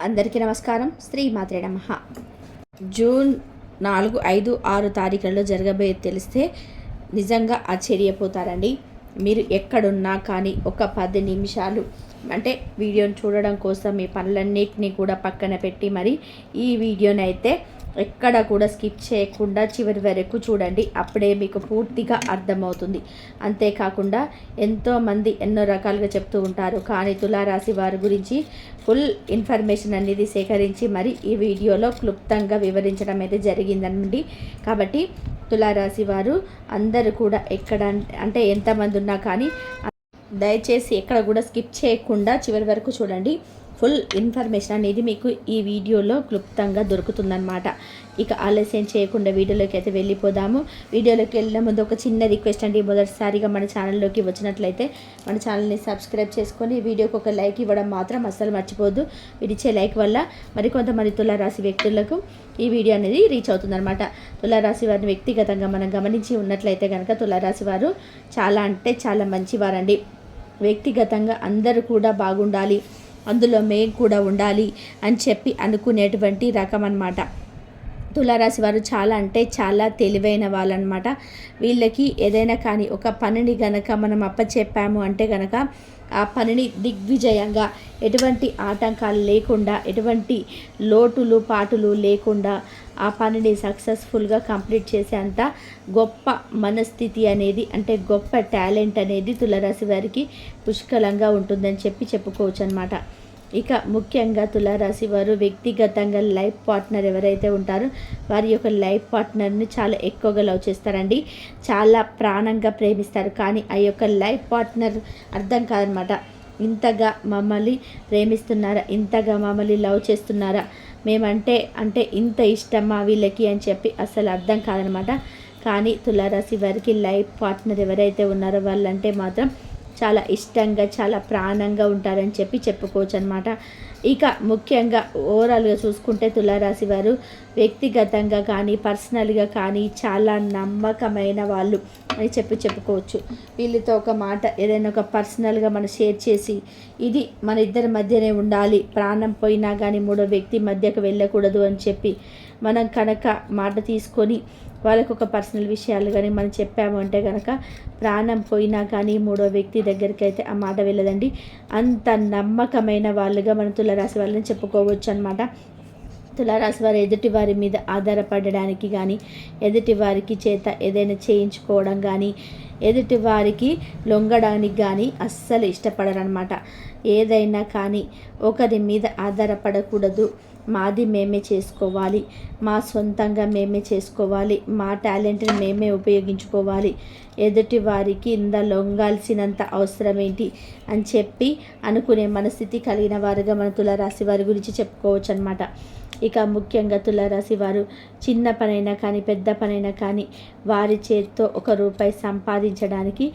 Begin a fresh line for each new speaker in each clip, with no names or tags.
అందరికీ నమస్కారం. శ్రీ మాత్రే నమః. జూన్ 4, 5, 6 తారీఖులలో జరగబోయేది తెలిస్తే నిజంగా ఆశ్చర్యపోతారండి. మీరు ఎక్కడున్నా కానీ ఒక 10 నిమిషాలు అంటే వీడియోని చూడడం కోసం మీ పనులన్నిటినీ కూడా పక్కన పెట్టి మరి ఈ వీడియోని అయితే ఎక్కడ కూడా స్కిప్ చేయకుండా చివరి వరకు చూడండి. అప్పుడే మీకు పూర్తిగా అర్థమవుతుంది. అంతేకాకుండా ఎంతోమంది ఎన్నో రకాలుగా చెప్తూ ఉంటారు, కానీ తులారాశి వారి గురించి ఫుల్ ఇన్ఫర్మేషన్ అనేది సేకరించి మరి ఈ వీడియోలో క్లుప్తంగా వివరించడం అయితే జరిగిందండి. కాబట్టి తులారాశి వారు అందరూ కూడా ఎక్కడ అంటే ఎంతమంది ఉన్నా కానీ దయచేసి ఎక్కడ కూడా స్కిప్ చేయకుండా చివరి వరకు చూడండి. ఫుల్ ఇన్ఫర్మేషన్ అనేది మీకు ఈ వీడియోలో క్లుప్తంగా దొరుకుతుందన్నమాట. ఇక ఆలస్యం చేయకుండా వీడియోలోకి అయితే వెళ్ళిపోదాము. వీడియోలోకి వెళ్ళిన ముందు ఒక చిన్న రిక్వెస్ట్ అండి. మొదటిసారిగా మన ఛానల్లోకి వచ్చినట్లయితే మన ఛానల్ని సబ్స్క్రైబ్ చేసుకొని వీడియోకి ఒక లైక్ ఇవ్వడం మాత్రం అస్సలు మర్చిపోద్దు. ఇచ్చే లైక్ వల్ల మరికొంతమంది తులారాశి వ్యక్తులకు ఈ వీడియో అనేది రీచ్ అవుతుందన్నమాట. తులారాశి వారిని వ్యక్తిగతంగా మనం గమనించి ఉన్నట్లయితే కనుక తులారాశి వారు చాలా అంటే చాలా మంచివారండి. వ్యక్తిగతంగా అందరూ కూడా బాగుండాలి, అందులో మేము కూడా ఉండాలి అని చెప్పి అనుకునేటువంటి రకం అన్నమాట. తులారాశి వారు చాలా అంటే చాలా తెలివైన వాళ్ళనమాట. వీళ్ళకి ఏదైనా కానీ ఒక పనిని గనక మనం అప్పచెప్పాము అంటే గనక ఆ పనిని దిగ్విజయంగా ఎటువంటి ఆటంకాలు లేకుండా ఎటువంటి లోటులు పాటులు లేకుండా ఆ పనిని సక్సెస్ఫుల్గా కంప్లీట్ చేసేంత గొప్ప మనస్థితి అనేది అంటే గొప్ప టాలెంట్ అనేది తులారాశి వారికి పుష్కలంగా ఉంటుందని చెప్పుకోవచ్చు అనమాట. ఇక ముఖ్యంగా తులారాశి వారు వ్యక్తిగతంగా లైఫ్ పార్ట్నర్ ఎవరైతే ఉంటారో వారి యొక్క లైఫ్ పార్ట్నర్ని చాలా ఎక్కువగా లవ్ చేస్తారండి. చాలా ప్రాణంగా ప్రేమిస్తారు. కానీ ఆ యొక్క లైఫ్ పార్ట్నర్ అర్థం కాదనమాట. ఇంతగా మమ్మల్ని ప్రేమిస్తున్నారా, ఇంతగా మమ్మల్ని లవ్ చేస్తున్నారా, మేమంటే అంటే ఇంత ఇష్టమా వీళ్ళకి అని చెప్పి అసలు అర్థం కాదనమాట. కానీ తులారాశి వారికి లైఫ్ పార్ట్నర్ ఎవరైతే ఉన్నారో వాళ్ళంటే మాత్రం చాలా ఇష్టంగా చాలా ప్రాణంగా ఉంటారని చెప్పుకోవచ్చు అనమాట. ఇక ముఖ్యంగా ఓవరాల్గా చూసుకుంటే తులారాశి వారు వ్యక్తిగతంగా కానీ పర్సనల్గా కానీ చాలా నమ్మకమైన వాళ్ళు అని చెప్పుకోవచ్చు. వీళ్ళతో ఒక మాట ఏదైనా ఒక పర్సనల్గా మనం షేర్ చేసి ఇది మన ఇద్దరి మధ్యనే ఉండాలి, ప్రాణం పోయినా కానీ మూడో వ్యక్తి మధ్యకు వెళ్ళకూడదు అని చెప్పి మనం కనుక మాట తీసుకొని వాళ్ళకు ఒక పర్సనల్ విషయాలు కానీ మనం చెప్పాము అంటే కనుక ప్రాణం పోయినా కానీ మూడో వ్యక్తి దగ్గరికి అయితే ఆ మాట వెళ్ళదండి. అంత నమ్మకమైన వాళ్ళుగా మన తులారాశి వాళ్ళని చెప్పుకోవచ్చు అనమాట. తులారాశి వారు ఎదుటి వారి మీద ఆధారపడడానికి కానీ ఎదుటి వారికి చేత ఏదైనా చేయించుకోవడం కానీ ఎదుటి వారికి లొంగడానికి కానీ అస్సలు ఇష్టపడరనమాట. ఏదైనా కానీ ఒకరి మీద ఆధారపడకూడదు, మాది మేమే చేసుకోవాలి, మా సొంతంగా మేమే చేసుకోవాలి, మా టాలెంట్ని మేమే ఉపయోగించుకోవాలి, ఎదుటి వారికి ఇంత లొంగాల్సినంత అవసరం ఏంటి అని చెప్పి అనుకునే మనస్థితి కలిగిన వారుగా మన తులారాశి వారి గురించి చెప్పుకోవచ్చు అనమాట. ఇక ముఖ్యంగా తులారాశి వారు చిన్న పనైనా కానీ పెద్ద పనైనా కానీ వారి చేతితో ₹1 సంపాదించడానికి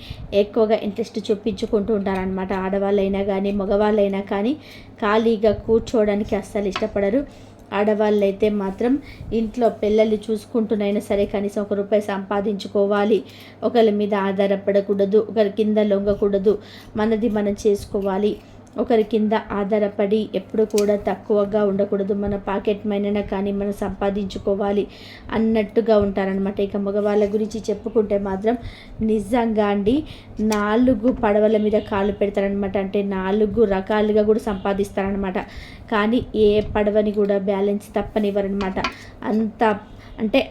ఎక్కువగా ఇంట్రెస్ట్ చూపించుకుంటూ ఉంటారనమాట. ఆడవాళ్ళైనా కానీ మగవాళ్ళైనా కానీ ఖాళీగా కూర్చోవడానికి అస్సలు ఇష్టపడరు. ఆడవాళ్ళైతే మాత్రం ఇంట్లో పిల్లల్ని చూసుకుంటూనైనా సరే కనీసం ₹1 సంపాదించుకోవాలి, ఒకరి మీద ఆధారపడకూడదు, ఒకరి కింద లొంగకూడదు, మనది మనం చేసుకోవాలి, ఒకరి కింద ఆధారపడి ఎప్పుడు కూడా తక్కువగా ఉండకూడదు, మన పాకెట్ మనైనా కానీ మనం సంపాదించుకోవాలి అన్నట్టుగా ఉంటారనమాట. ఇక మగవాళ్ళ గురించి చెప్పుకుంటే మాత్రం నిజంగా అండి 4 పడవల మీద కాలు పెడతారనమాట. అంటే 4 రకాలుగా కూడా సంపాదిస్తారనమాట. కానీ ఏ పడవని కూడా బ్యాలెన్స్ తప్పనివ్వరనమాట.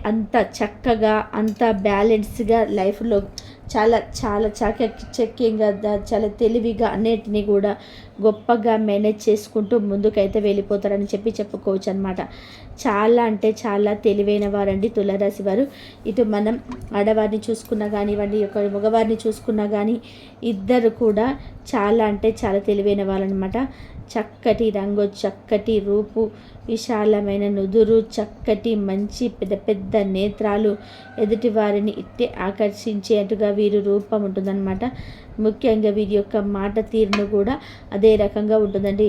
అంత చక్కగా అంత బ్యాలెన్స్గా లైఫ్లో చాలా చాలా చాకచక్యంగా చాలా తెలివిగా అన్నిటినీ కూడా గొప్పగా మేనేజ్ చేసుకుంటూ ముందుకైతే వెళ్ళిపోతారని చెప్పుకోవచ్చు అనమాట. చాలా అంటే చాలా తెలివైన వారండి తులారాశి వారు. ఇటు మనం ఆడవారిని చూసుకున్నా కానివ్వండి, ఒక మగవారిని చూసుకున్నా కానీ ఇద్దరు కూడా చాలా అంటే చాలా తెలివైన వాళ్ళనమాట. చక్కటి రంగు, చక్కటి రూపు, విశాలమైన నుదురు, చక్కటి మంచి పెద్ద పెద్ద నేత్రాలు, ఎదుటి వారిని ఇట్టే ఆకర్షించేట్టుగా వీరి రూపం ఉంటుందన్నమాట. ముఖ్యంగా వీరి యొక్క మాట తీరును కూడా అదే రకంగా ఉంటుందండి.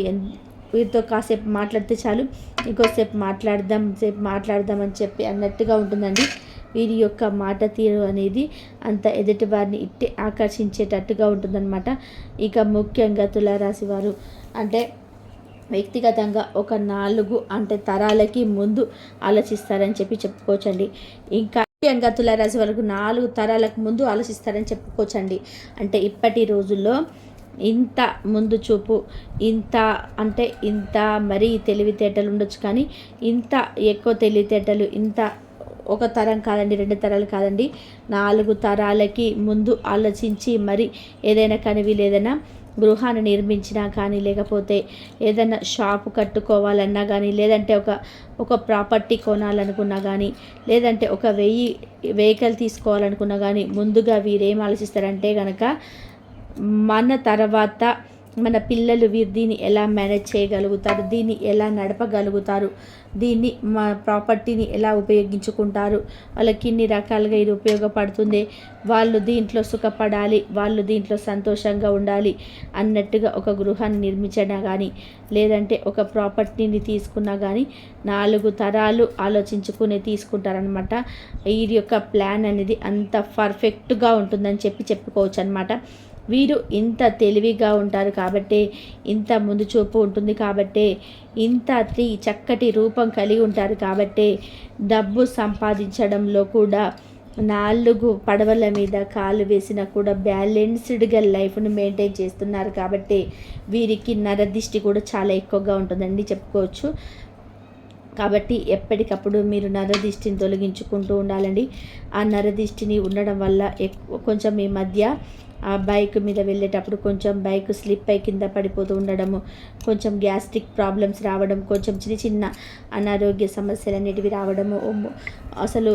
వీరితో కాసేపు మాట్లాడితే చాలు ఇంకోసేపు మాట్లాడదాం అని చెప్పి అన్నట్టుగా ఉంటుందండి. వీరి యొక్క మాట తీరు అనేది అంత ఎదుటి వారిని ఇట్టే ఆకర్షించేటట్టుగా ఉంటుందన్నమాట. ఇక ముఖ్యంగా తులారాశి వారు అంటే వ్యక్తిగతంగా ఒక 4 అంటే తరాలకి ముందు ఆలోచిస్తారని చెప్పుకోవచ్చండి. ఇంకా ముఖ్యంగా తులారాశి వరకు 4 తరాలకు ముందు ఆలోచిస్తారని చెప్పుకోవచ్చండి. అంటే ఇప్పటి రోజుల్లో ఇంత ముందు చూపు, ఇంత అంటే ఇంత మరీ తెలివితేటలు ఉండొచ్చు, కానీ ఇంత ఎక్కువ తెలివితేటలు ఇంత ఒక తరం కాదండి, 2 తరాలు కాదండి, 4 తరాలకి ముందు ఆలోచించి మరి ఏదైనా కానీ వీళ్ళు ఏదైనా గృహాన్ని నిర్మించినా కానీ, లేకపోతే ఏదైనా షాపు కట్టుకోవాలన్నా కానీ, లేదంటే ఒక ప్రాపర్టీ కొనాలనుకున్నా కానీ, లేదంటే ఒక వెహికల్ తీసుకోవాలనుకున్నా కానీ, ముందుగా వీరేం ఆలోచిస్తారంటే కనుక మన తర్వాత మన పిల్లలు దీన్ని ఎలా మేనేజ్ చేయగలుగుతారు, దీన్ని ఎలా నడపగలుగుతారు, దీన్ని మా ప్రాపర్టీని ఎలా ఉపయోగించుకుంటారు, వాళ్ళకి ఇన్ని రకాలుగా ఇది ఉపయోగపడుతుంది, వాళ్ళు దీంట్లో సుఖపడాలి, వాళ్ళు దీంట్లో సంతోషంగా ఉండాలి అన్నట్టుగా ఒక గృహాన్ని నిర్మించినా కానీ, లేదంటే ఒక ప్రాపర్టీని తీసుకున్నా కానీ 4 తరాలు ఆలోచించుకుని తీసుకుంటారనమాట. వీరి యొక్క ప్లాన్ అనేది అంత పర్ఫెక్ట్గా ఉంటుందని చెప్పుకోవచ్చు అనమాట. వీరు ఇంత తెలివిగా ఉంటారు కాబట్టి, ఇంత ముందు చూపు ఉంటుంది కాబట్టి, ఇంత చక్కటి రూపం కలిగి ఉంటారు కాబట్టి, డబ్బు సంపాదించడంలో కూడా 4 పడవల మీద కాలు వేసినా కూడా బ్యాలెన్స్డ్గా లైఫ్ను మెయింటైన్ చేస్తున్నారు కాబట్టి, వీరికి నరదిష్టి కూడా చాలా ఎక్కువగా ఉంటుందండి చెప్పుకోవచ్చు. కాబట్టి ఎప్పటికప్పుడు మీరు నరదిష్టిని తొలగించుకుంటూ ఉండాలండి. ఆ నరదిష్టిని ఉండడం వల్ల కొంచెం ఈ మధ్య ఆ బైక్ మీద వెళ్ళేటప్పుడు కొంచెం బైక్ స్లిప్ అయి కింద పడిపోతూ ఉండడము, కొంచెం గ్యాస్ట్రిక్ ప్రాబ్లమ్స్ రావడం, కొంచెం చిన్న అనారోగ్య సమస్యలు అనేటివి రావడము, అసలు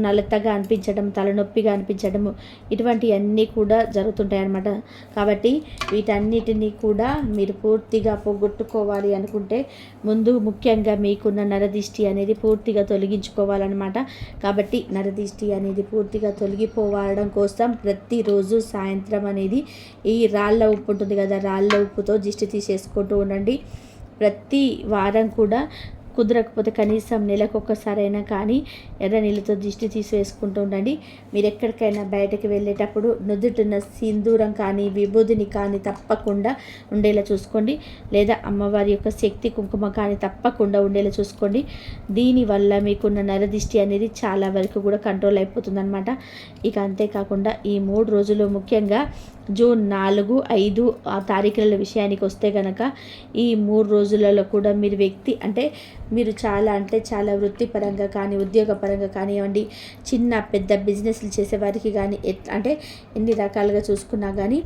నలతగా అనిపించడం, తలనొప్పిగా అనిపించడము, ఇటువంటివన్నీ కూడా జరుగుతుంటాయి అన్నమాట. కాబట్టి వీటన్నిటినీ కూడా మీరు పూర్తిగా పోగొట్టుకోవాలి అనుకుంటే ముందు ముఖ్యంగా మీకున్న నరదిష్టి అనేది పూర్తిగా తొలగించుకోవాలన్నమాట. కాబట్టి నరదిష్టి అనేది పూర్తిగా తొలగిపోవడం కోసం ప్రతిరోజు సాయంత్రం అనేది ఈ రాళ్ళ ఉప్పు ఉంటుంది కదా, రాళ్ళ ఉప్పుతో దిష్టి తీసేసుకుంటూ ఉండండి. ప్రతి వారం కూడా కుదరకపోతే కనీసం నెలకొకసారైనా కానీ ఎర్ర నీళ్ళతో దిష్టి తీసివేసుకుంటూ ఉండండి. మీరు ఎక్కడికైనా బయటకు వెళ్ళేటప్పుడు నుదుటిన సింధూరం కానీ విభూదిని కానీ తప్పకుండా ఉండేలా చూసుకోండి, లేదా అమ్మవారి యొక్క శక్తి కుంకుమ కానీ తప్పకుండా ఉండేలా చూసుకోండి. దీనివల్ల మీకున్న నరదిష్టి అనేది చాలా వరకు కూడా కంట్రోల్ అయిపోతుందన్నమాట. ఇక అంతేకాకుండా ఈ 3 రోజులు ముఖ్యంగా జూన్ 4, 5 ఆ తారీఖుల విషయానికి వస్తే కనుక ఈ 3 రోజులలో కూడా మీరు చాలా వృత్తిపరంగా కానీ ఉద్యోగపరంగా కానివ్వండి, చిన్న పెద్ద బిజినెస్లు చేసేవారికి కానీ ఎన్ని రకాలుగా చూసుకున్నా కానీ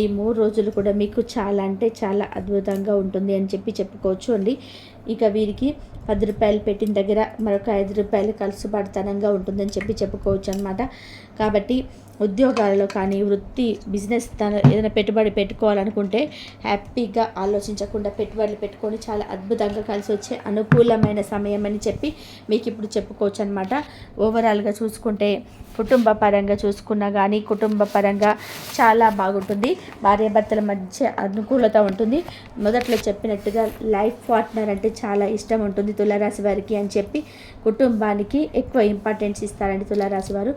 ఈ 3 రోజులు కూడా మీకు చాలా అద్భుతంగా ఉంటుంది అని చెప్పుకోవచ్చు అండి. ఇక వీరికి 10 రూపాయలు పెట్టిన దగ్గర మరొక 5 రూపాయలు కలుసుబాటుతనంగా ఉంటుందని చెప్పుకోవచ్చు అనమాట. కాబట్టి ఉద్యోగాలలో కానీ వృత్తి బిజినెస్ ఏదైనా పెట్టుబడి పెట్టుకోవాలనుకుంటే హ్యాపీగా ఆలోచించకుండా పెట్టుబడులు పెట్టుకొని చాలా అద్భుతంగా కలిసి వచ్చే అనుకూలమైన సమయం అని మీకు ఇప్పుడు చెప్పుకోవచ్చు అనమాట. ఓవరాల్గా చూసుకుంటే కుటుంబ పరంగా చూసుకున్నా కానీ కుటుంబ పరంగా చాలా బాగుంటుంది. భార్యాభర్తల మధ్య అనుకూలత ఉంటుంది. మొదట్లో చెప్పినట్టుగా లైఫ్ పార్ట్నర్ అంటే చాలా ఇష్టం ఉంటుంది తులారాశి వారికి అని కుటుంబానికి ఎక్కువ ఇంపార్టెన్స్ ఇస్తారండి తులారాశి వారు.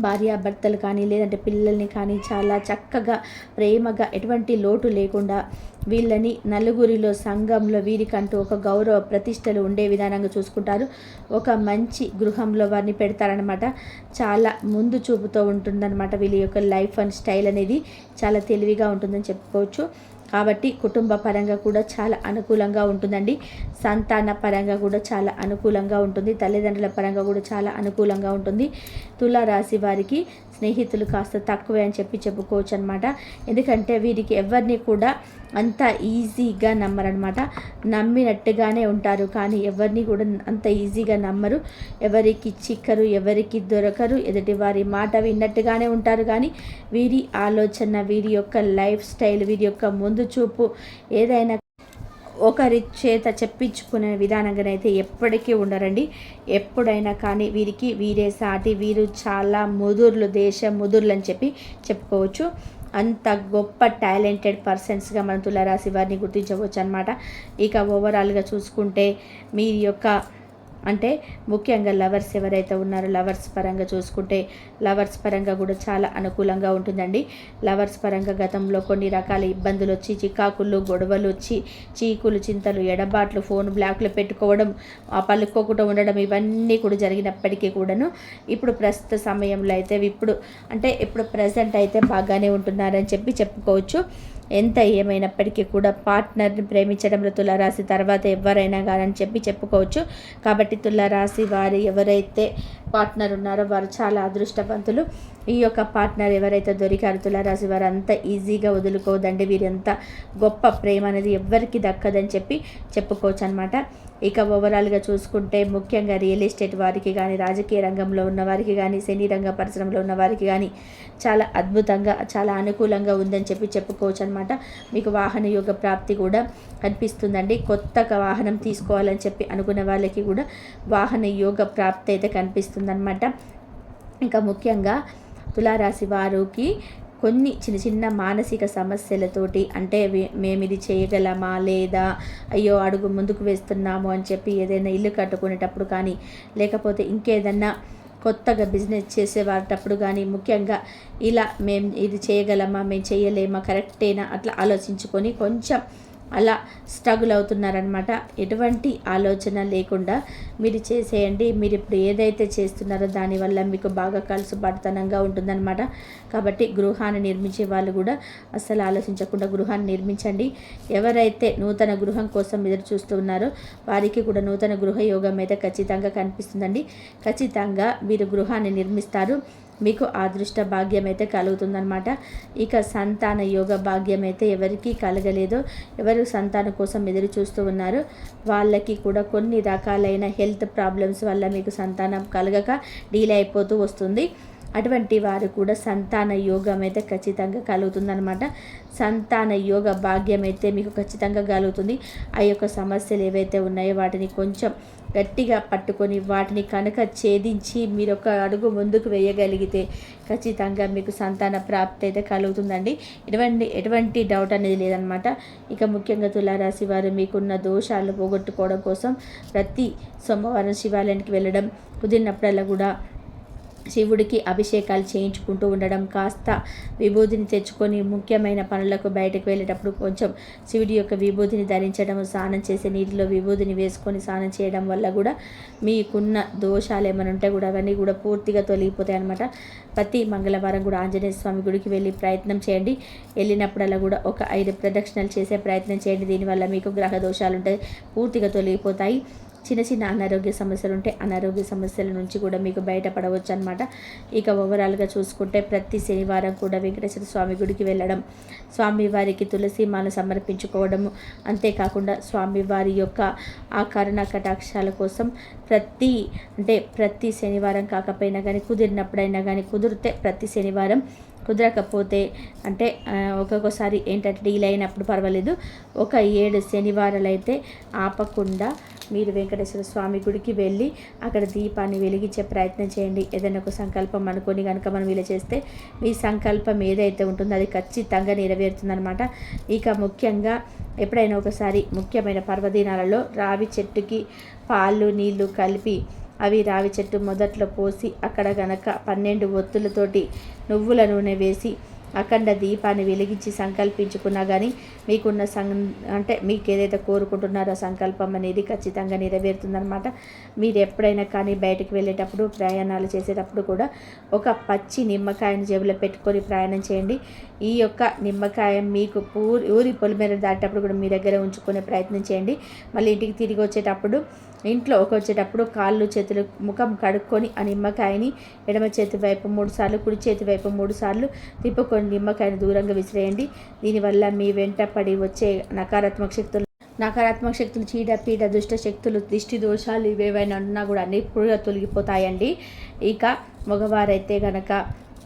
భార్యాభర్తలు కానీ లేదంటే పిల్లల్ని కానీ చాలా చక్కగా ప్రేమగా ఎటువంటి లోటు లేకుండా వీళ్ళని నలుగురిలో సంఘంలో వీరికంటూ ఒక గౌరవ ప్రతిష్టలు ఉండే విధానంగా చూసుకుంటారు. ఒక మంచి గృహంలో వారిని పెడతారనమాట. చాలా ముందు చూపుతో ఉంటుందన్నమాట. వీళ్ళ యొక్క లైఫ్ అండ్ స్టైల్ అనేది చాలా తెలివిగా ఉంటుందని చెప్పుకోవచ్చు. కాబట్టి కుటుంబ పరంగా కూడా చాలా అనుకూలంగా ఉంటుందండి. సంతాన పరంగా కూడా చాలా అనుకూలంగా ఉంటుంది. తల్లిదండ్రుల పరంగా కూడా చాలా అనుకూలంగా ఉంటుంది. తులారాశి వారికి స్నేహితులు కాస్త తక్కువే అని చెప్పుకోవచ్చు అనమాట. ఎందుకంటే వీరికి ఎవరిని కూడా అంత ఈజీగా నమ్మరనమాట. నమ్మినట్టుగానే ఉంటారు కానీ ఎవరిని కూడా అంత ఈజీగా నమ్మరు. ఎవరికి చిక్కరు, ఎవరికి దొరకరు. ఎదుటి వారి మాట విన్నట్టుగానే ఉంటారు కానీ వీరి ఆలోచన, వీరి యొక్క లైఫ్ స్టైల్, వీరి యొక్క ముందు చూపు ఏదైనా ఒకరి చేత చెప్పించుకునే విధానంగానైతే ఎప్పటికీ ఉండరండి. ఎప్పుడైనా కానీ వీరికి వీరే సాటి, వీరు చాలా దేశ ముదుర్లు అని చెప్పుకోవచ్చు. అంత గొప్ప టాలెంటెడ్ పర్సన్స్గా మన తులారాశి వారిని గుర్తించవచ్చు అనమాట. ఇక ఓవరాల్గా చూసుకుంటే మీ యొక్క అంటే ముఖ్యంగా లవర్స్ ఎవరైతే ఉన్నారో లవర్స్ పరంగా చూసుకుంటే లవర్స్ పరంగా కూడా చాలా అనుకూలంగా ఉంటుందండి. లవర్స్ పరంగా గతంలో కొన్ని రకాల ఇబ్బందులు వచ్చి చికాకులు గొడవలు వచ్చి చీకులు చింతలు ఎడబాట్లు ఫోన్ బ్లాక్లో పెట్టుకోవడం పలుకోకుండా ఉండడం ఇవన్నీ కూడా జరిగినప్పటికీ కూడాను ఇప్పుడు ప్రస్తుత సమయంలో అయితే ఇప్పుడు ప్రజెంట్ అయితే బాగానే ఉంటున్నారని చెప్పుకోవచ్చు. ఎంత ఏమైనప్పటికీ కూడా పార్ట్నర్ని ప్రేమించడంలో తులారాశి తర్వాత ఎవరైనా కానీ చెప్పుకోవచ్చు. కాబట్టి తులారాశి వారు ఎవరైతే పార్ట్నర్ ఉన్నారో వారు చాలా అదృష్టవంతులు. ఈ యొక్క పార్ట్నర్ ఎవరైతే దొరికారో తులారాశి వారు అంత ఈజీగా వదులుకోవద్దండి. వీరంత గొప్ప ప్రేమ అనేది ఎవ్వరికి దక్కదని చెప్పుకోవచ్చు అనమాట. ఇక ఓవరాల్గా చూసుకుంటే ముఖ్యంగా రియల్ ఎస్టేట్ వారికి కానీ రాజకీయ రంగంలో ఉన్న వారికి కానీ సినీ రంగ పరిశ్రమలో ఉన్న వారికి కానీ చాలా అద్భుతంగా చాలా అనుకూలంగా ఉందని చెప్పుకోవచ్చు అనమాట. మీకు వాహన యోగ ప్రాప్తి కూడా కనిపిస్తుందండి. కొత్తగా వాహనం తీసుకోవాలని అనుకునే వాళ్ళకి కూడా వాహన యోగ ప్రాప్తి అయితే కనిపిస్తుందన్నమాట. ఇంకా ముఖ్యంగా తులారాశి వారికి కొన్ని చిన్న మానసిక సమస్యలతోటి అంటే మేము ఇది చేయగలమా లేదా అయ్యో అడుగు ముందుకు వేస్తున్నాము అని ఏదైనా ఇల్లు కట్టుకునేటప్పుడు కానీ లేకపోతే ఇంకేదన్నా కొత్తగా బిజినెస్ చేసేవాటప్పుడు కానీ ముఖ్యంగా ఇలా మేము ఇది చేయగలమా మేము చేయలేమా కరెక్టేనా అట్లా ఆలోచించుకొని కొంచెం అలా స్ట్రగుల్ అవుతున్నారనమాట. ఎటువంటి ఆలోచన లేకుండా మీరు చేసేయండి. మీరు ఇప్పుడు ఏదైతే చేస్తున్నారో దానివల్ల మీకు బాగా కలుసుబాటుతనంగా ఉంటుందన్నమాట. కాబట్టి గృహాన్ని నిర్మించే వాళ్ళు కూడా అస్సలు ఆలోచించకుండా గృహాన్ని నిర్మించండి. ఎవరైతే నూతన గృహం కోసం ఎదురు చూస్తూ ఉన్నారో వారికి కూడా నూతన గృహ యోగం అయితే ఖచ్చితంగా కనిపిస్తుందండి. ఖచ్చితంగా మీరు గృహాన్ని నిర్మిస్తారు. మీకు అదృష్ట భాగ్యం అయితే కలుగుతుందన్నమాట. ఇక సంతాన యోగ భాగ్యం అయితే ఎవరికి కలగలేదో ఎవరు సంతానం కోసం ఎదురు చూస్తూ ఉన్నారో వాళ్ళకి కూడా కొన్ని రకాలైన హెల్త్ ప్రాబ్లమ్స్ వల్ల మీకు సంతానం కలగక డీలే అయిపోతూ వస్తుంది. అటువంటి వారు కూడా సంతాన యోగం అయితే ఖచ్చితంగా కలుగుతుందన్నమాట. సంతాన యోగ భాగ్యం అయితే మీకు ఖచ్చితంగా కలుగుతుంది. ఆ యొక్క సమస్యలు ఏవైతే ఉన్నాయో వాటిని కొంచెం గట్టిగా పట్టుకొని వాటిని కనుక ఛేదించి మీరు ఒక అడుగు ముందుకు వేయగలిగితే ఖచ్చితంగా మీకు సంతాన ప్రాప్తి అయితే కలుగుతుందండి. ఎటువంటి డౌట్ అనేది లేదనమాట. ఇక ముఖ్యంగా తులారాశి వారు మీకున్న దోషాలు పోగొట్టుకోవడం కోసం ప్రతి సోమవారం శివాలయానికి వెళ్ళడం కుదిరినప్పుడల్లా కూడా శివుడికి అభిషేకాలు చేయించుకుంటూ ఉండడం కాస్త విభూతిని తెచ్చుకొని ముఖ్యమైన పనులకు బయటకు వెళ్ళేటప్పుడు కొంచెం శివుడి యొక్క విభూతిని ధరించడం స్నానం చేసే నీటిలో విభూతిని వేసుకొని స్నానం చేయడం వల్ల కూడా మీకున్న దోషాలు ఏమైనా ఉంటే కూడా అవన్నీ కూడా పూర్తిగా తొలగిపోతాయి అనమాట. ప్రతి మంగళవారం కూడా ఆంజనేయ స్వామి గుడికి వెళ్ళి ప్రయత్నం చేయండి. వెళ్ళినప్పుడల్లా కూడా ఒక 5 ప్రదక్షిణలు చేసే ప్రయత్నం చేయండి. దీనివల్ల మీకు గ్రహ దోషాలు ఉంటాయి పూర్తిగా తొలగిపోతాయి. చిన్న అనారోగ్య సమస్యలు ఉంటే అనారోగ్య సమస్యల నుంచి కూడా మీకు బయటపడవచ్చు అనమాట. ఇక ఓవరాల్గా చూసుకుంటే ప్రతి శనివారం కూడా వెంకటేశ్వర స్వామి గుడికి వెళ్ళడం స్వామివారికి తులసి మాల సమర్పించుకోవడము అంతేకాకుండా స్వామివారి యొక్క ఆ కరుణ కటాక్షాల కోసం ప్రతి శనివారం కాకపోయినా కానీ కుదిరినప్పుడైనా కానీ కుదిరితే ప్రతి శనివారం కుదరకపోతే ఒక్కొక్కసారి ఏంటంటే డీల్ అయినప్పుడు పర్వాలేదు ఒక 7 శనివారాలు అయితే ఆపకుండా మీరు వెంకటేశ్వర స్వామి గుడికి వెళ్ళి అక్కడ దీపాన్ని వెలిగించే ప్రయత్నం చేయండి. ఏదైనా ఒక సంకల్పం అనుకొని కనుక మనం ఇలా చేస్తే మీ సంకల్పం ఏదైతే ఉంటుందో అది ఖచ్చితంగా నెరవేరుతుందనమాట. ఇక ముఖ్యంగా ఎప్పుడైనా ఒకసారి ముఖ్యమైన పర్వదినాలలో రావి చెట్టుకి పాలు నీళ్లు కలిపి అవి రావి చెట్టు మొదట్లో పోసి అక్కడ గనక 12 ఒత్తులతోటి నువ్వుల నూనె వేసి అఖండ దీపాన్ని వెలిగించి సంకల్పించుకున్నా కానీ మీకున్న మీకు ఏదైతే కోరుకుంటున్నారో సంకల్పం అనేది ఖచ్చితంగా నెరవేరుతుందనమాట. మీరు ఎప్పుడైనా కానీ బయటకు వెళ్ళేటప్పుడు ప్రయాణాలు చేసేటప్పుడు కూడా ఒక పచ్చి నిమ్మకాయను జేబులో పెట్టుకొని ప్రయాణం చేయండి. ఈ యొక్క నిమ్మకాయ మీకు ఊరి పొలిమేర దాటేటప్పుడు కూడా మీ దగ్గర ఉంచుకునే ప్రయత్నం చేయండి. మళ్ళీ ఇంటికి తిరిగి వచ్చేటప్పుడు కాళ్ళు చేతులు ముఖం కడుక్కొని ఆ నిమ్మకాయని ఎడమ చేతి వైపు 3 సార్లు కుడి చేతి వైపు 3 సార్లు తిప్పుకొని నిమ్మకాయని దూరంగా విసిరేయండి. దీనివల్ల మీ వెంట పడి వచ్చే నకారాత్మక శక్తులు చీడ పీడ దుష్ట శక్తులు దిష్టి దోషాలు ఇవేవైనా ఉన్నా కూడా అన్ని పూర్తిగా తొలగిపోతాయండి. ఇక మగవారైతే గనక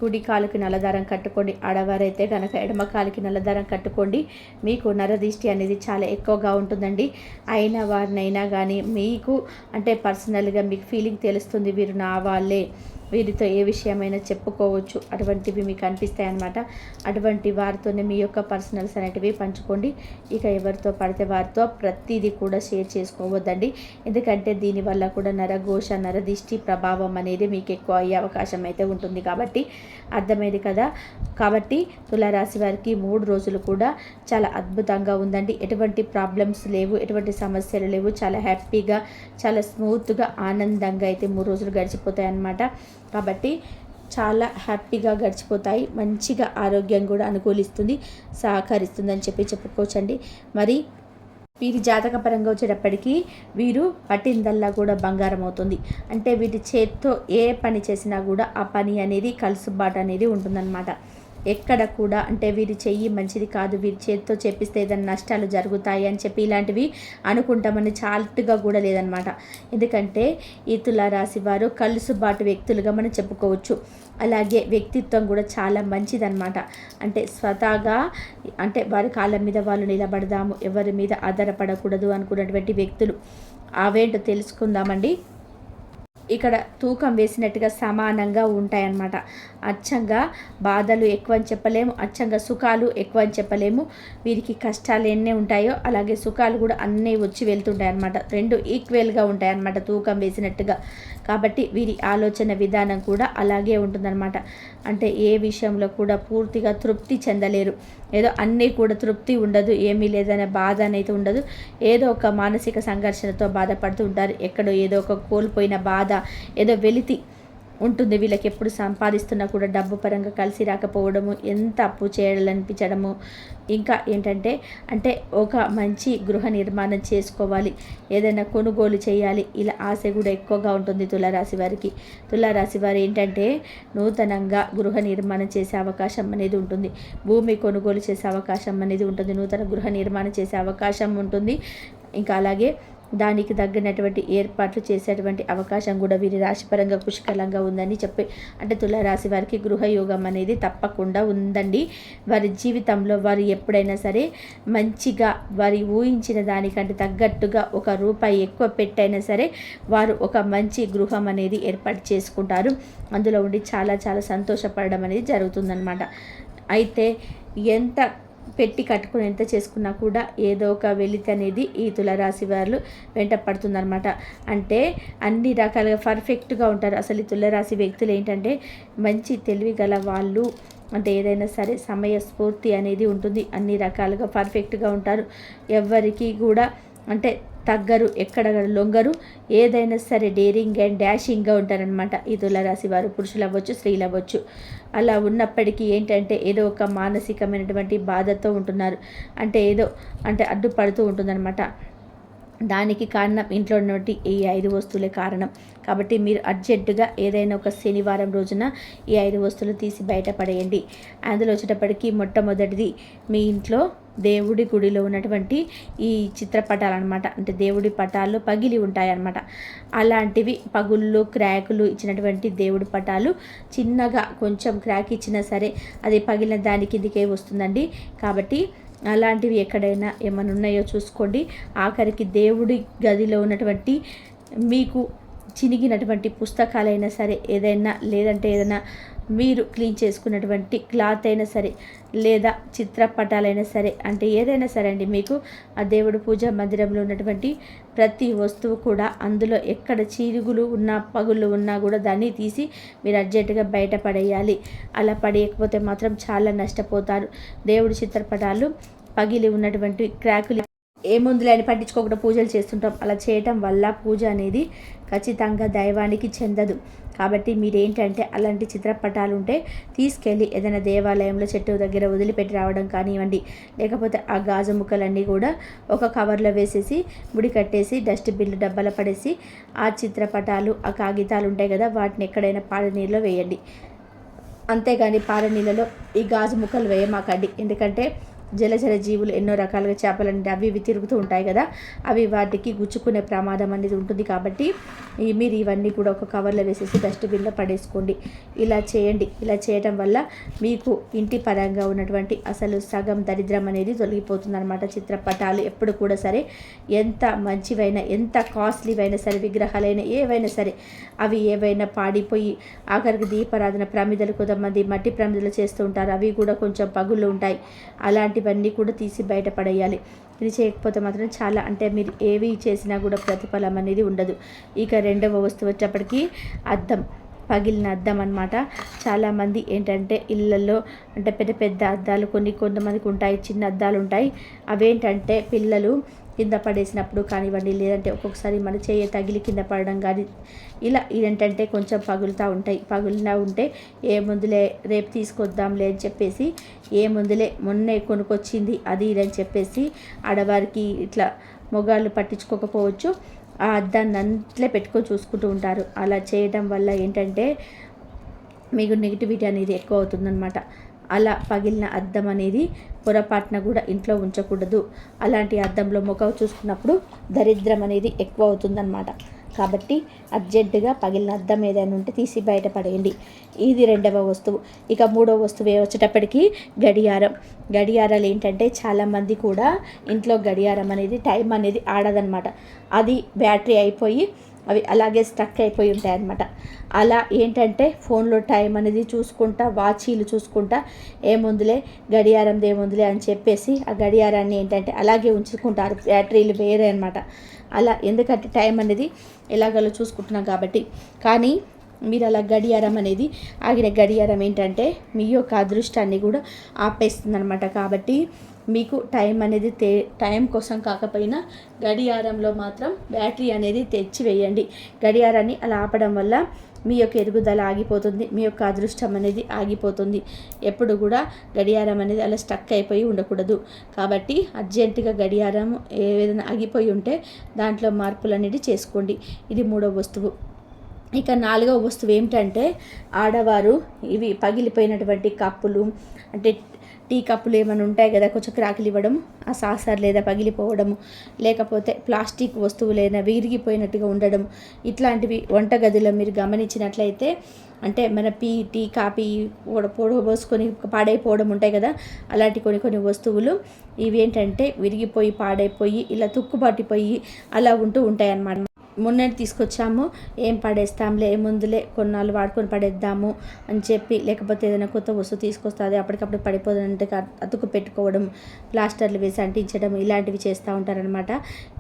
కుడి కాలుకి నల్లదారం కట్టుకోండి, ఆడవారైతే కనుక ఎడమ కాలుకి నల్లదారం కట్టుకోండి. మీకు నరదిష్టి అనేది చాలా ఎక్కువగా ఉంటుందండి. అయిన వారినైనా కానీ మీకు పర్సనల్గా మీకు ఫీలింగ్ తెలుస్తుంది వీరు నా వాళ్ళే వీరితో ఏ విషయమైనా చెప్పుకోవచ్చు, అటువంటివి మీకు అనిపిస్తాయి అన్నమాట. అటువంటి వారితోనే మీ యొక్క పర్సనల్స్ అనేటివి పంచుకోండి. ఇక ఎవరితో పడితే వారితో ప్రతిదీ కూడా షేర్ చేసుకోవద్దండి. ఎందుకంటే దీనివల్ల కూడా నరఘోష, నరదిష్టి ప్రభావం అనేది మీకు ఎక్కువ అయ్యే అవకాశం అయితే ఉంటుంది. కాబట్టి అర్థమైంది కదా. కాబట్టి తులారాశి వారికి 3 రోజులు కూడా చాలా అద్భుతంగా ఉందండి. ఎటువంటి ప్రాబ్లమ్స్ లేవు, ఎటువంటి సమస్యలు లేవు. చాలా హ్యాపీగా, చాలా స్మూత్గా, ఆనందంగా అయితే 3 రోజులు గడిచిపోతాయి అన్నమాట. కాబట్టి చాలా హ్యాపీగా గడిచిపోతాయి. మంచిగా ఆరోగ్యం కూడా అనుకూలిస్తుంది, సహకరిస్తుందని చెప్పుకోవచ్చండి. మరి వీరి జాతకపరంగా వచ్చేటప్పటికీ వీరు పట్టిందల్లా కూడా బంగారం అవుతుంది. అంటే వీటి చేత్తో ఏ పని చేసినా కూడా ఆ పని అనేది కలుసుబాటు అనేది ఉంటుందన్నమాట. ఎక్కడ కూడా అంటే వీరి చెయ్యి మంచిది కాదు, వీరి చేతితో చెప్పిస్తే ఏదైనా నష్టాలు జరుగుతాయి అని చెప్పి ఇలాంటివి అనుకుంటామని చాటుగా కూడా లేదనమాట. ఎందుకంటే ఈ తులారాశి వారు కలుసుబాటు వ్యక్తులుగా మనం చెప్పుకోవచ్చు. అలాగే వ్యక్తిత్వం కూడా చాలా మంచిదన్నమాట. అంటే స్వతహాగా అంటే వారి కాళ్ళ మీద వాళ్ళు నిలబడదాము, ఎవరి మీద ఆధారపడకూడదు అనుకున్నటువంటి వ్యక్తులు. అవేంటో తెలుసుకుందామండి. ఇక్కడ తూకం వేసినట్టుగా సమానంగా ఉంటాయన్నమాట. అచ్చంగా బాధలు ఎక్కువ అని చెప్పలేము, అచ్చంగా సుఖాలు ఎక్కువ అని చెప్పలేము. వీరికి కష్టాలు ఎన్ని ఉంటాయో అలాగే సుఖాలు కూడా అన్నీ వచ్చి వెళ్తుంటాయి అన్నమాట. 2 ఈక్వల్గా ఉంటాయన్నమాట తూకం వేసినట్టుగా. కాబట్టి వీరి ఆలోచన విధానం కూడా అలాగే ఉంటుందన్నమాట. అంటే ఏ విషయంలో కూడా పూర్తిగా తృప్తి చెందలేరు. ఏదో అన్నీ కూడా తృప్తి ఉండదు, ఏమీ లేదనే బాధ అనేది ఉండదు. ఏదో ఒక మానసిక సంఘర్షణతో బాధపడుతూ ఉంటారు. ఎక్కడో ఏదో ఒక కోల్పోయిన బాధ, ఏదో వెలితి ఉంటుంది వీళ్ళకి. ఎప్పుడు సంపాదిస్తున్నా కూడా డబ్బు పరంగా కలిసి రాకపోవడము, ఎంత అప్పు చేయాలనిపించడము, ఇంకా ఏంటంటే అంటే ఒక మంచి గృహ నిర్మాణం చేసుకోవాలి, ఏదైనా కొనుగోలు చేయాలి, ఇలా ఆశ కూడా ఎక్కువగా ఉంటుంది తులారాశి వారికి. తులారాశి వారు ఏంటంటే నూతనంగా గృహ నిర్మాణం చేసే అవకాశం అనేది ఉంటుంది, భూమి కొనుగోలు చేసే అవకాశం అనేది ఉంటుంది, నూతన గృహ నిర్మాణం చేసే అవకాశం ఉంటుంది. ఇంకా అలాగే దానికి తగ్గినటువంటి ఏర్పాట్లు చేసేటువంటి అవకాశం కూడా వీరి రాశిపరంగా పుష్కలంగా ఉందని చెప్పి అంటే తులారాశి వారికి గృహయోగం అనేది తప్పకుండా ఉందండి. వారి జీవితంలో వారు ఎప్పుడైనా సరే మంచిగా వారి ఊహించిన దానికంటే తగ్గట్టుగా ₹1 ఎక్కువ పెట్టైనా సరే వారు ఒక మంచి గృహం అనేది ఏర్పాటు చేసుకుంటారు. అందులో ఉండి చాలా చాలా సంతోషపడడం అనేది జరుగుతుందన్నమాట. అయితే ఎంత పెట్టి కట్టుకుని ఎంత చేసుకున్నా కూడా ఏదో ఒక వెలితి అనేది ఈ తులారాశి వారు వెంట పడుతుందన్నమాట. అంటే అన్ని రకాలుగా పర్ఫెక్ట్గా ఉంటారు. అసలు ఈ తులారాశి వ్యక్తులు ఏంటంటే మంచి తెలివి గల వాళ్ళు. అంటే ఏదైనా సరే సమయస్ఫూర్తి అనేది ఉంటుంది, అన్ని రకాలుగా పర్ఫెక్ట్గా ఉంటారు. ఎవరికి కూడా అంటే తగ్గరు, ఎక్కడ లొంగరు. ఏదైనా సరే డేరింగ్ అండ్ డాషింగ్గా ఉంటారనమాట ఈ తులారాశి వారు. పురుషులు అవ్వచ్చు, స్త్రీలు అవ్వచ్చు. అలా ఉన్నప్పటికీ ఏంటంటే ఏదో ఒక మానసికమైనటువంటి బాధతో ఉంటున్నారు. అంటే ఏదో అంటే అడ్డుపడుతూ ఉంటుందన్నమాట. దానికి కారణం ఇంట్లో ఉన్నటువంటి ఈ 5 వస్తువులే కారణం. కాబట్టి మీరు అర్జెంటుగా ఏదైనా ఒక శనివారం రోజున ఈ 5 వస్తువులు తీసి బయటపడేయండి. అందులో వచ్చేటప్పటికి మొట్టమొదటిది మీ ఇంట్లో దేవుడి గుడిలో ఉన్నటువంటి ఈ చిత్రపటాలు అనమాట. అంటే దేవుడి పటాలు పగిలి ఉంటాయన్నమాట. అలాంటివి పగుళ్ళు, క్రాకులు ఇచ్చినటువంటి దేవుడి పటాలు చిన్నగా కొంచెం క్రాక్ ఇచ్చినా సరే అది పగిలిన దాని కిందికే వస్తుందండి. కాబట్టి అలాంటివి ఎక్కడైనా ఏమైనా ఉన్నాయో చూసుకోండి. ఆఖరికి దేవుడి గదిలో ఉన్నటువంటి మీకు చినిగినటువంటి పుస్తకాలైనా సరే ఏదైనా, లేదంటే ఏదైనా మీరు క్లీన్ చేసుకున్నటువంటి క్లాత్ అయినా సరే, లేదా చిత్రపటాలైనా సరే, అంటే ఏదైనా సరే అండి, మీకు ఆ దేవుడు పూజా మందిరంలో ఉన్నటువంటి ప్రతి వస్తువు కూడా అందులో ఎక్కడ చీరుగులు ఉన్నా, పగుళ్ళు ఉన్నా కూడా దాన్ని తీసి మీరు అర్జెంటుగా బయట పడేయాలి. అలా పడేయకపోతే మాత్రం చాలా నష్టపోతారు. దేవుడి చిత్రపటాలు పగిలి ఉన్నటువంటి క్రాకులు ఏముందులే అని పట్టించుకోకుండా పూజలు చేస్తుంటాం. అలా చేయటం వల్ల పూజ అనేది ఖచ్చితంగా దైవానికి చెందదు. కాబట్టి మీరేంటంటే అలాంటి చిత్రపటాలు ఉంటే తీసుకెళ్ళి ఏదైనా దేవాలయంలో చెట్టు దగ్గర వదిలిపెట్టి రావడం కానివ్వండి, లేకపోతే ఆ గాజు ముక్కలన్నీ కూడా ఒక కవర్లో వేసేసి ముడి కట్టేసి డస్ట్బిన్ డబ్బాలో పడేసి ఆ చిత్రపటాలు, ఆ కాగితాలు ఉంటాయి కదా, వాటిని ఎక్కడైనా పాల నీళ్ళలో వేయండి. అంతేగాని పాల నీళ్ళలో ఈ గాజు ముక్కలు వేయమాకండి. ఎందుకంటే జలచర జీవులు ఎన్నో రకాలుగా చేపలంటే అవి ఇవి తిరుగుతూ ఉంటాయి కదా, అవి వాటికి గుచ్చుకునే ప్రమాదం అనేది ఉంటుంది. కాబట్టి మీరు ఇవన్నీ కూడా ఒక కవర్లో వేసేసి డస్ట్బిన్లో పడేసుకోండి. ఇలా చేయండి. ఇలా చేయడం వల్ల మీకు ఇంటి పరంగా ఉన్నటువంటి అసలు సగం దరిద్రం అనేది తొలగిపోతుంది అనమాట. చిత్రపటాలు ఎప్పుడు కూడా సరే, ఎంత మంచివైనా ఎంత కాస్ట్లీవైనా సరే, విగ్రహాలైనా ఏవైనా సరే, అవి ఏవైనా పాడిపోయి ఆఖరికి దీపారాధన ప్రమిదలు కొంతమంది మట్టి ప్రమిదలు చేస్తూ ఉంటారు, అవి కూడా కొంచెం పగుళ్ళు ఉంటాయి. అలాంటివన్నీ కూడా తీసి బయటపడేయాలి. ఇది చేయకపోతే మాత్రం చాలా, అంటే మీరు ఏవి చేసినా కూడా ప్రతిఫలం అనేది ఉండదు. ఇక రెండవ వస్తువు వచ్చేప్పటికీ అద్దం, పగిలిన అద్దం అనమాట. చాలామంది ఏంటంటే ఇళ్ళల్లో అంటే పెద్ద పెద్ద అద్దాలు కొంతమందికి ఉంటాయి, చిన్న అద్దాలు ఉంటాయి. అవేంటంటే పిల్లలు కింద పడేసినప్పుడు కానివ్వండి, లేదంటే ఒక్కొక్కసారి మన చేయి తగిలి కింద పడడం కానీ, ఇలా ఏంటంటే కొంచెం పగులుతూ ఉంటే ఏ ముందులే రేపు తీసుకొద్దాంలే అని చెప్పేసి, ఏ ముందులే మొన్నే కొనుక్కొచ్చింది అది ఇది అని చెప్పేసి ఆడవారికి ఇట్లా మొగాళ్ళు పట్టించుకోకపోవచ్చు, ఆ అద్దాన్ని అంతలే పెట్టుకొని చూసుకుంటూ ఉంటారు. అలా చేయడం వల్ల ఏంటంటే మీకు నెగిటివిటీ అనేది ఎక్కువ అవుతుందన్నమాట. అలా పగిలిన అద్దం అనేది పొరపాటున కూడా ఇంట్లో ఉంచకూడదు. అలాంటి అద్దంలో ముఖం చూసుకున్నప్పుడు దరిద్రం అనేది ఎక్కువ అవుతుందన్నమాట. కాబట్టి అర్జెంటుగా పగిలిన అద్దం ఏదైనా ఉంటే తీసి బయటపడేయండి. ఇది రెండవ వస్తువు. ఇక మూడవ వస్తువు వచ్చేటప్పటికి గడియారాలు ఏంటంటే చాలామంది కూడా ఇంట్లో గడియారం అనేది టైం అనేది ఆడదనమాట. అది బ్యాటరీ అయిపోయి అవి అలాగే స్టక్ అయిపోయి ఉంటాయి అన్నమాట. అలా ఏంటంటే ఫోన్లో టైం అనేది చూసుకుంటా, వాచీలు చూసుకుంటా, ఏముందులే అని చెప్పేసి ఆ గడియారాన్ని ఏంటంటే అలాగే ఉంచుకుంటారు, బ్యాటరీలు వేరే అనమాట. అలా ఎందుకంటే టైం అనేది ఎలాగలో చూసుకుంటున్నాం కాబట్టి. కానీ మీరు అలా ఆగిన గడియారం ఏంటంటే మీ యొక్క అదృష్టాన్ని కూడా ఆపేస్తుంది అనమాట. కాబట్టి మీకు టైం అనేది టైం కోసం కాకపోయినా గడియారంలో మాత్రం బ్యాటరీ అనేది తెచ్చి వేయండి. గడియారాన్ని అలా ఆపడం వల్ల మీ యొక్క ఎదుగుదల ఆగిపోతుంది, మీ యొక్క అదృష్టం అనేది ఆగిపోతుంది. ఎప్పుడు కూడా గడియారం అనేది అలా స్టక్ అయిపోయి ఉండకూడదు. కాబట్టి అర్జెంటుగా గడియారం ఏదైనా ఆగిపోయి ఉంటే దాంట్లో మార్పులు అనేది చేసుకోండి. ఇది మూడవ వస్తువు. ఇక నాలుగవ వస్తువు ఏమిటంటే ఆడవారు ఇవి పగిలిపోయినటువంటి కప్పులు, అంటే టీ కప్పులు ఏమైనా ఉంటాయి కదా, కొంచెం క్రాకులు ఇవ్వడం, ఆ సాసర్ లేదా పగిలిపోవడము, లేకపోతే ప్లాస్టిక్ వస్తువులు ఏదైనా విరిగిపోయినట్టుగా ఉండడం, ఇట్లాంటివి వంటగదిలో మీరు గమనించినట్లయితే అంటే మన టీ కాఫీ పోసుకొని పాడైపోవడం ఉంటాయి కదా, అలాంటి కొన్ని వస్తువులు ఇవి ఏంటంటే విరిగిపోయి పాడైపోయి ఇలా తుక్కుపట్టిపోయి అలా ఉంటూ ఉంటాయి అన్నమాట. మొన్నటి తీసుకొచ్చాము, ఏం పడేస్తాంలే, ముందులే కొన్నాళ్ళు వాడుకొని పడేద్దాము అని చెప్పి, లేకపోతే ఏదైనా కొత్త వస్తువు తీసుకొస్తుంది అప్పటికప్పుడు పడిపోదంటే అతుకు పెట్టుకోవడం, ప్లాస్టర్లు వేసి అంటించడం, ఇలాంటివి చేస్తూ ఉంటారనమాట.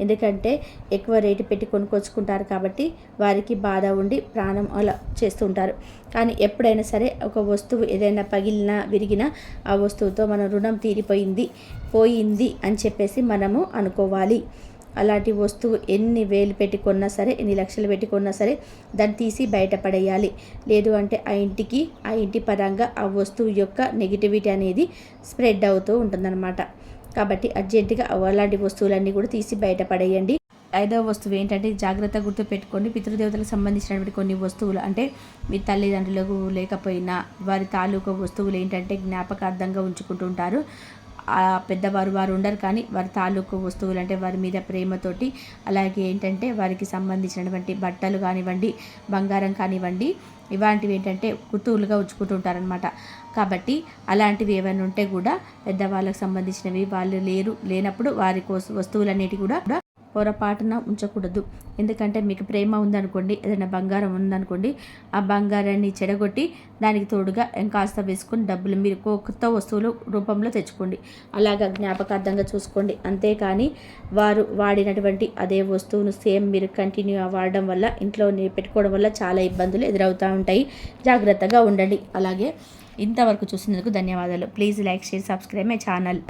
ఎందుకంటే ఎక్కువ రేటు పెట్టి కొనుక్కొచ్చుకుంటారు కాబట్టి వారికి బాధ ఉండి ప్రాణం అలా చేస్తూ ఉంటారు. కానీ ఎప్పుడైనా సరే ఒక వస్తువు ఏదైనా పగిలినా విరిగినా ఆ వస్తువుతో మన రుణం పోయింది అని చెప్పేసి మనము అనుకోవాలి. అలాంటి వస్తువు ఎన్ని వేలు పెట్టి కొన్నా సరే, ఎన్ని లక్షలు పెట్టి కొన్నా సరే దాన్ని తీసి బయటపడేయాలి. లేదు అంటే ఆ ఇంటి పరంగా ఆ వస్తువు యొక్క నెగిటివిటీ అనేది స్ప్రెడ్ అవుతూ ఉంటుందన్నమాట. కాబట్టి అర్జెంటుగా అలాంటి వస్తువులన్నీ కూడా తీసి బయటపడేయండి. ఐదవ వస్తువు ఏంటంటే జాగ్రత్త గుర్తు పెట్టుకోండి. పితృదేవతలకు సంబంధించినటువంటి కొన్ని వస్తువులు, అంటే మీ తల్లిదండ్రులకు లేకపోయినా వారి తాలూకా వస్తువులు ఏంటంటే జ్ఞాపకార్థంగా ఉంచుకుంటుంటారు. పెద్దవారు వారు ఉండరు, కానీ వారి తాలూకు వస్తువులు అంటే వారి మీద ప్రేమతోటి, అలాగే ఏంటంటే వారికి సంబంధించినటువంటి బట్టలు కానివ్వండి, బంగారం కానివ్వండి, ఇలాంటివి ఏంటంటే గుర్తువులుగా ఉంచుకుంటుంటారనమాట. కాబట్టి అలాంటివి ఏమైనా ఉంటే కూడా పెద్దవాళ్ళకు సంబంధించినవి వాళ్ళు లేనప్పుడు వారి కోసం వస్తువులన్నిటి కూడా పొరపాటున ఉంచకూడదు. ఎందుకంటే మీకు ప్రేమ ఉందనుకోండి, ఏదైనా బంగారం ఉందనుకోండి, ఆ బంగారాన్ని చెడగొట్టి దానికి తోడుగా ఇంకాస్త వేసుకొని డబ్బులు మీరు కొత్త వస్తువులు రూపంలో తెచ్చుకోండి. అలాగా జ్ఞాపకార్థంగా చూసుకోండి. అంతేకాని వారు వాడినటువంటి అదే వస్తువును సేమ్ మీరు కంటిన్యూ వాడడం వల్ల, ఇంట్లో పెట్టుకోవడం వల్ల చాలా ఇబ్బందులు ఎదురవుతూ ఉంటాయి. జాగ్రత్తగా ఉండండి. అలాగే ఇంతవరకు చూసినందుకు ధన్యవాదాలు. Please like, share, subscribe my channel.